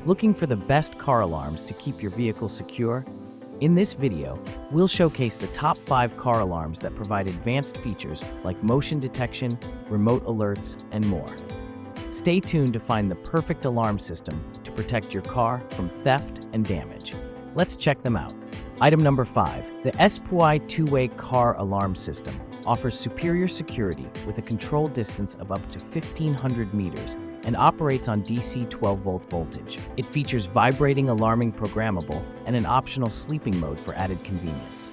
Looking for the best car alarms to keep your vehicle secure? In this video, we'll showcase the top 5 car alarms that provide advanced features like motion detection, remote alerts, and more. Stay tuned to find the perfect alarm system to protect your car from theft and damage. Let's check them out. Item number 5. The SPY two-way car alarm system offers superior security with a control distance of up to 1,500 meters and operates on DC 12-volt voltage. It features vibrating alarming programmable and an optional sleeping mode for added convenience.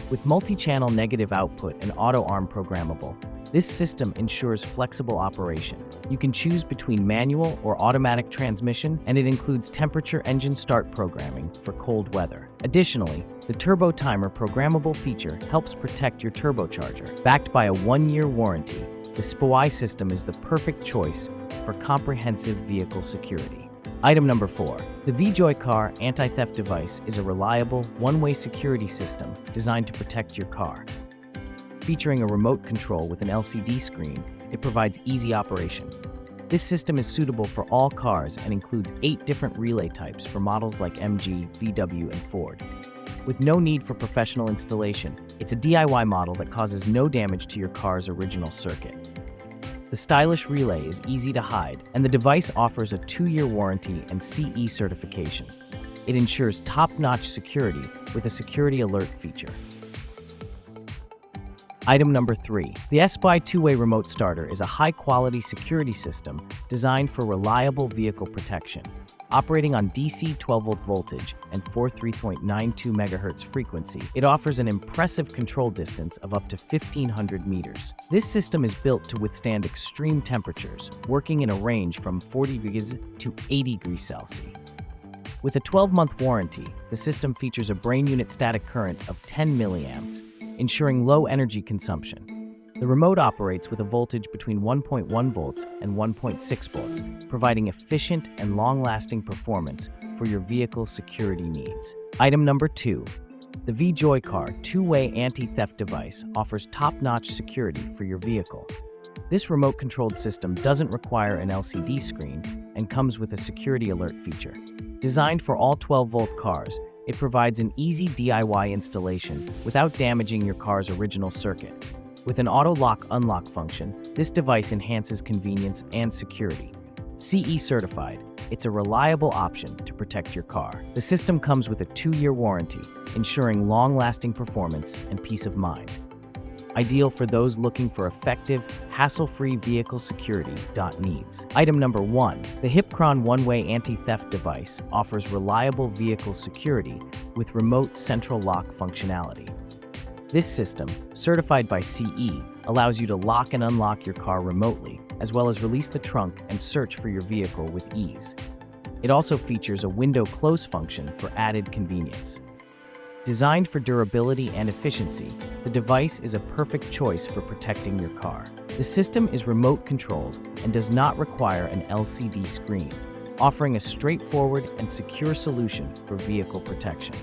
With multi-channel negative output and auto-arm programmable, this system ensures flexible operation. You can choose between manual or automatic transmission, and it includes temperature engine start programming for cold weather. Additionally, the turbo timer programmable feature helps protect your turbocharger. Backed by a 1-year warranty, the SPY system is the perfect choice for comprehensive vehicle security. Item number 4. The Vjoycar anti-theft device is a reliable, one-way security system designed to protect your car. Featuring a remote control with an LCD screen, it provides easy operation. This system is suitable for all cars and includes 8 different relay types for models like MG, VW, and Ford. With no need for professional installation, it's a DIY model that causes no damage to your car's original circuit. The stylish relay is easy to hide, and the device offers a 2-year warranty and CE certification. It ensures top-notch security with a security alert feature. Item number 3. The SPY two-way remote starter is a high-quality security system designed for reliable vehicle protection. Operating on DC 12-volt voltage and 43.92 MHz frequency, it offers an impressive control distance of up to 1,500 meters. This system is built to withstand extreme temperatures, working in a range from 40 degrees to 80 degrees Celsius. With a 12-month warranty, the system features a brain unit static current of 10 milliamps, ensuring low energy consumption. The remote operates with a voltage between 1.1 volts and 1.6 volts, providing efficient and long-lasting performance for your vehicle's security needs. Item number 2. The Vjoycar two-way anti-theft device offers top-notch security for your vehicle. This remote-controlled system doesn't require an LCD screen and comes with a security alert feature. Designed for all 12-volt cars, it provides an easy DIY installation without damaging your car's original circuit. With an auto lock-unlock function, this device enhances convenience and security. CE certified, it's a reliable option to protect your car. The system comes with a 2-year warranty, ensuring long-lasting performance and peace of mind. Ideal for those looking for effective, hassle-free vehicle security needs. Item number 1. The Hippcron one-way anti-theft device offers reliable vehicle security with remote central lock functionality. This system, certified by CE, allows you to lock and unlock your car remotely, as well as release the trunk and search for your vehicle with ease. It also features a window close function for added convenience. Designed for durability and efficiency, the device is a perfect choice for protecting your car. The system is remote controlled and does not require an LCD screen, offering a straightforward and secure solution for vehicle protection.